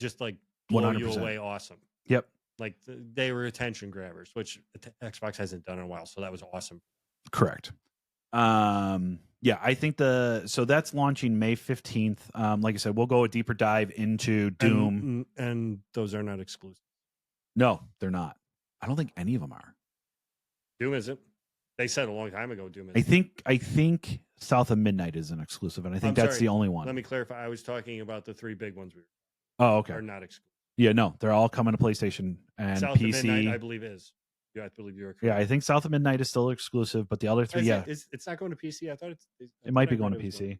Just like blow 100%. you away awesome. Yep. Like they were attention grabbers, which Xbox hasn't done in a while. So that was awesome. Correct. Yeah, I think so that's launching May 15th. Like I said, we'll go a deeper dive into Doom. And those are not exclusive. No, they're not. I don't think any of them are. Doom isn't. They said a long time ago Doom I isn't. think South of Midnight is an exclusive, and I think that's the only one. Let me clarify. I was talking about the 3 big ones. Okay. Are not exclusive. Yeah, no, they're all coming to PlayStation and South PC. of Midnight, I believe is. Yeah, I believe you're correct. Yeah, I think South of Midnight is still exclusive, but the other 3, it's not going to PC. I thought it might be going to PC.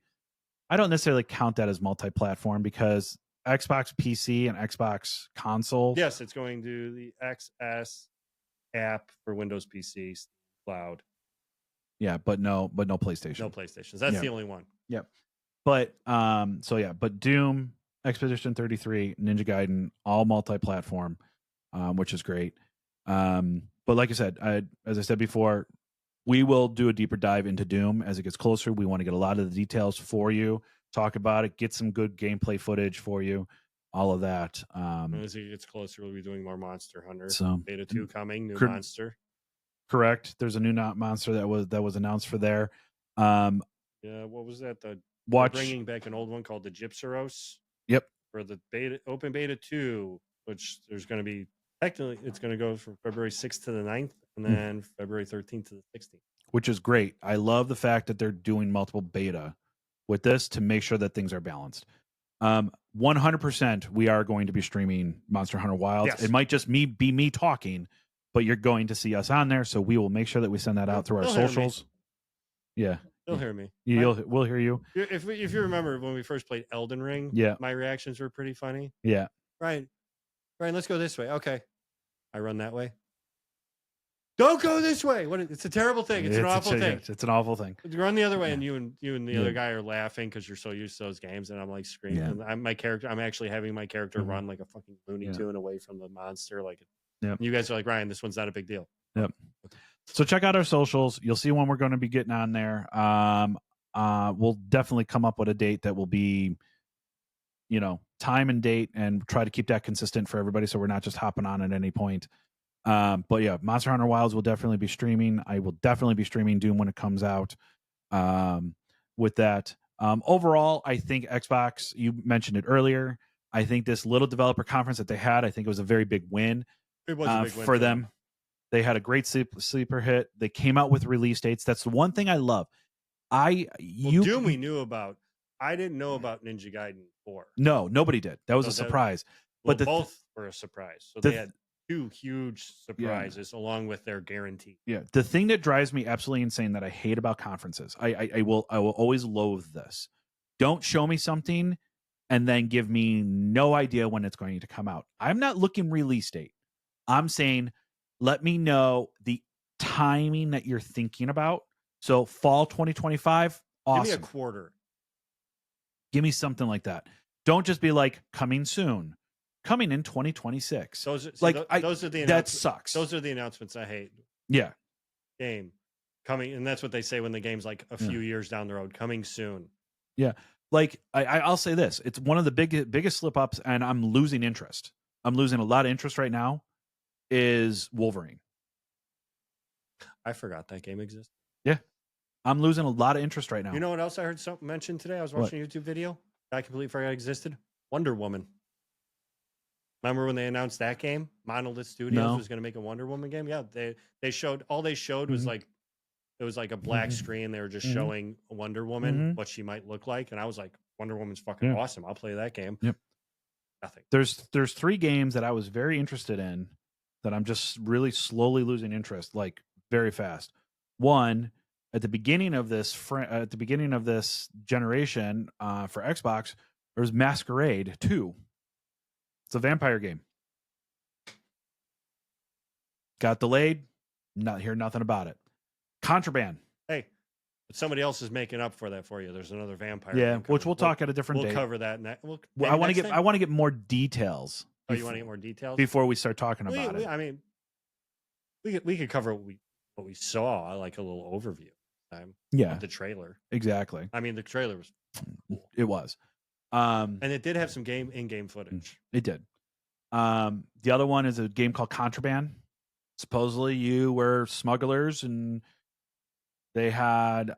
I don't necessarily count that as multi-platform because Xbox PC and Xbox console. Yes, it's going to the XS app for Windows PC cloud. Yeah, but no PlayStation. No PlayStations. That's the only one. Yep. But but Doom, Expedition 33, Ninja Gaiden, all multi-platform, which is great. But like I said, as I said before, we will do a deeper dive into Doom as it gets closer. We want to get a lot of the details for you, talk about it, get some good gameplay footage for you, all of that. As it gets closer, we'll be doing more Monster Hunter. So Beta 2 coming, new monster. Correct. There's a new monster that was announced for there. Yeah, what was that? They're bringing back an old one called the Gypsaros. Yep. For the open beta 2, which there's going to be technically it's going to go from February 6th to the 9th and then February 13th to the 16th. Which is great. I love the fact that they're doing multiple beta with this to make sure that things are balanced. 100% we are going to be streaming Monster Hunter Wilds. Yes. It might just be me talking, but you're going to see us on there, so we will make sure that we send that out through our socials. Yeah. They'll hear me. We'll hear you. If you remember when we first played Elden Ring, my reactions were pretty funny. Yeah. Ryan, let's go this way. Okay. I run that way. Don't go this way. It's a terrible thing. It's an awful thing. It's an awful thing. Run the other way, and you and the other guy are laughing because you're so used to those games, and I'm like screaming. Yeah. I'm actually having my character run like a fucking Looney Tune away from the monster. Like, you guys are like, Ryan, this one's not a big deal. Yep. So check out our socials. You'll see when we're going to be getting on there. We'll definitely come up with a date that will be, time and date, and try to keep that consistent for everybody, so we're not just hopping on at any point. But yeah, Monster Hunter Wilds will definitely be streaming. I will definitely be streaming Doom when it comes out. With that, overall, I think Xbox, you mentioned it earlier, I think this little developer conference that they had, I think it was a very big win. It was a big win for them. They had a great sleeper hit. They came out with release dates. That's the one thing I love. Doom we knew about. I didn't know about Ninja Gaiden 4. No, nobody did. That was a surprise. But both were a surprise. So they had 2 huge surprises along with their guarantee. Yeah. The thing that drives me absolutely insane that I hate about conferences, I will always loathe this. Don't show me something and then give me no idea when it's going to come out. I'm not looking release date. I'm saying, let me know the timing that you're thinking about. So fall 2025, awesome. Give me a quarter. Give me something like that. Don't just be like, coming soon. Coming in 2026. Those are the that sucks. Those are the announcements I hate. Yeah. Game coming, and that's what they say when the game's like a few years down the road. Coming soon. Yeah. Like I'll say this. It's one of the biggest slip ups, and I'm losing interest. I'm losing a lot of interest right now. Is Wolverine. I forgot that game existed. Yeah. I'm losing a lot of interest right now. You know what else I heard something mentioned today? I was watching a YouTube video. I completely forgot it existed. Wonder Woman. Remember when they announced that game? Monolith Studios was going to make a Wonder Woman game. Yeah, they showed was like it was like a black screen. They were just showing Wonder Woman, what she might look like, and I was like, Wonder Woman's fucking awesome. I'll play that game. Yep. Nothing. There's 3 games that I was very interested in that I'm just really slowly losing interest, like very fast. One, at the beginning of this generation for Xbox, there was Masquerade 2. It's a vampire game. Got delayed. Not hear nothing about it. Contraband. Hey, but somebody else is making up for that for you. There's another vampire. Yeah, which we'll talk at a different date. We'll cover that. I want to get more details. Oh, you want to get more details before we start talking about it? I mean, we could cover what we saw, like a little overview time. Yeah, of the trailer. Exactly. I mean, the trailer was cool. It was. And it did have some in-game footage. It did. The other one is a game called Contraband. Supposedly you were smugglers and They had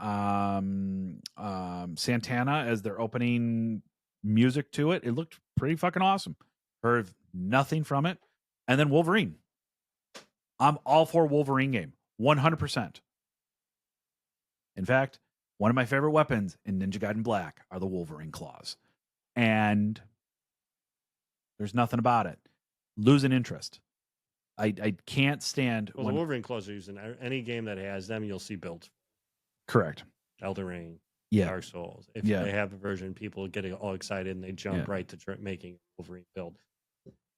Santana as their opening music to it. It looked pretty fucking awesome. Heard nothing from it. And then Wolverine. I'm all for Wolverine game. 100%. In fact, one of my favorite weapons in Ninja Gaiden Black are the Wolverine claws. And there's nothing about it. Losing interest. I can't stand Well, the Wolverine claws are used in any game that has them. You'll see builds. Correct. Elden Ring, Yeah. Dark Souls. If Yeah. they have a version, people get all excited and they jump right to making a Wolverine build.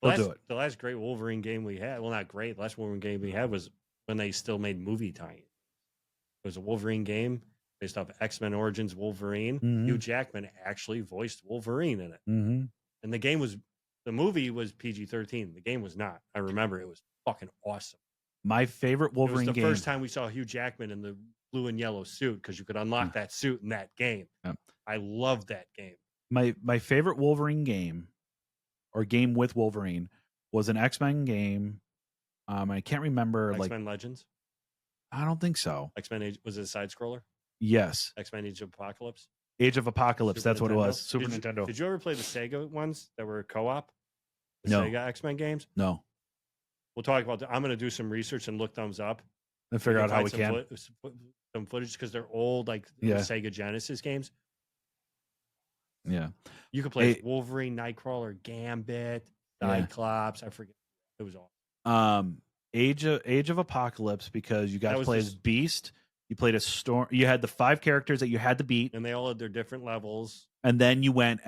They'll do it. The last great Wolverine game we had, well, not great. The last Wolverine game we had was when they still made movie tie. It was a Wolverine game based off X-Men Origins Wolverine. Mhm. Hugh Jackman actually voiced Wolverine in it. Mm-hmm. And the movie was PG-13. The game was not. I remember it was fucking awesome. My favorite Wolverine it was the game. first time we saw Hugh Jackman in the blue and yellow suit because you could unlock that suit in that game. Yeah. I loved that game. My favorite Wolverine game or game with Wolverine was an X-Men game. I can't remember. X-Men Legends? I don't think so. X-Men Age, was it a side scroller? Yes. X-Men Age of Apocalypse? Age of Apocalypse. Super That's what it Nintendo? was. Super Nintendo. Did you ever play the Sega ones that were co-op? The No. Sega X-Men games? No. We'll talk about that. I'm going to do some research and look thumbs up. And figure out how we find can. some footage because they're old, like Yeah. Sega Genesis games. Yeah. You could play Wolverine, Nightcrawler, Gambit, Cyclops. I forget. It was awesome. Age of Apocalypse, because you got to play as Beast. You played a Storm. You had the 5 characters that you had to beat, and they all had their different levels. And then you went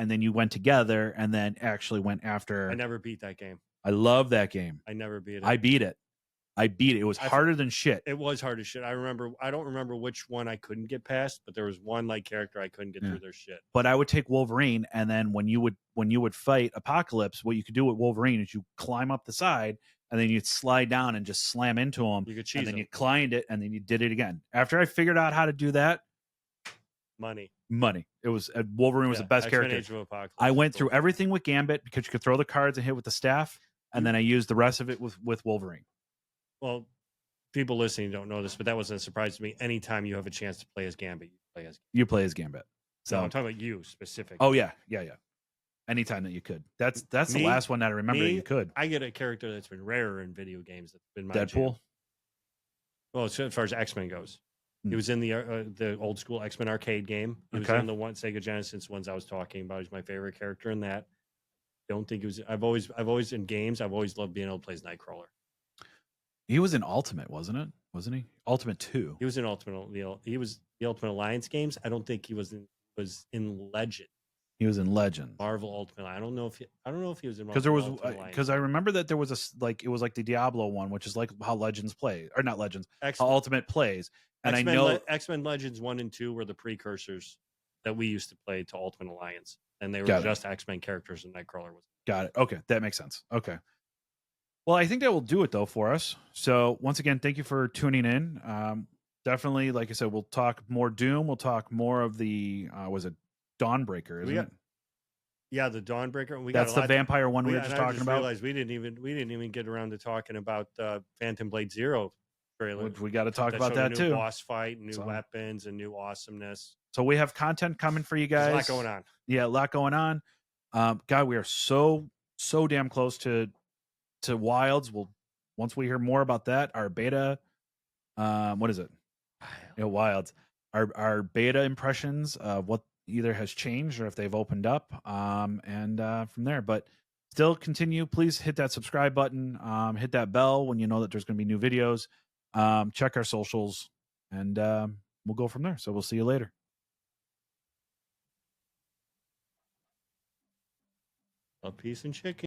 together, and then actually went after. I never beat that game. I love that game. I never beat it. I beat it. It was harder than shit. It was hard as shit. I don't remember which one I couldn't get past, but there was one character I couldn't get through their shit. But I would take Wolverine, and then when you would fight Apocalypse, what you could do with Wolverine is you climb up the side, and then you'd slide down and just slam into him. You could cheese and then him. you climbed it, and then you did it again. After I figured out how to do that, money. It was Wolverine was the best character. Age of Apocalypse. I went through everything with Gambit because you could throw the cards and hit with the staff, and then I used the rest of it with Wolverine. Well, people listening don't know this, but that wasn't a surprise to me. Anytime you have a chance to play as Gambit, you play as Gambit. So No, I'm talking about you specifically. Oh yeah. Anytime that you could. That's the last one that I remember that you could. I get a character that's been rarer in video games. That's been my Deadpool. Jam. Well, as far as X-Men goes, he was in the old school X-Men arcade game. He was in the one Sega Genesis ones I was talking about. He's my favorite character in that. Don't think he was. I've always in games. I've always loved being able to play as Nightcrawler. He was in Ultimate, wasn't he? Ultimate 2. He was in Ultimate. He was the Ultimate Alliance games. I don't think he was in Legend. He was in Legends. Marvel Ultimate. I don't know if he was in because I remember that there was it was like the Diablo one, which is like how Legends play, or not Legends, how Ultimate plays. And X-Men, I know X-Men Legends 1 and 2 were the precursors that we used to play to Ultimate Alliance, and they were just X-Men characters, and Nightcrawler was. Got it. Okay, that makes sense. Okay. Well, I think that will do it though for us. So once again, thank you for tuning in. Definitely, like I said, we'll talk more Doom. We'll talk more of the was it Dawnbreaker? Isn't it? Yeah, the Dawnbreaker. That's the vampire one we were just talking about. Realized we didn't even get around to talking about Phantom Blade Zero trailer. We got to talk about that too. Boss fight, new weapons, and new awesomeness. So we have content coming for you guys. There's a lot going on. Yeah, a lot going on. God, we are so damn close to Wilds. Once we hear more about that, our beta, what is it? Wilds. Our beta impressions of what either has changed or if they've opened up, and from there. But still continue. Please hit that subscribe button. Hit that bell when you know that there's going to be new videos. Check our socials, and we'll go from there. So we'll see you later. A piece and chicken.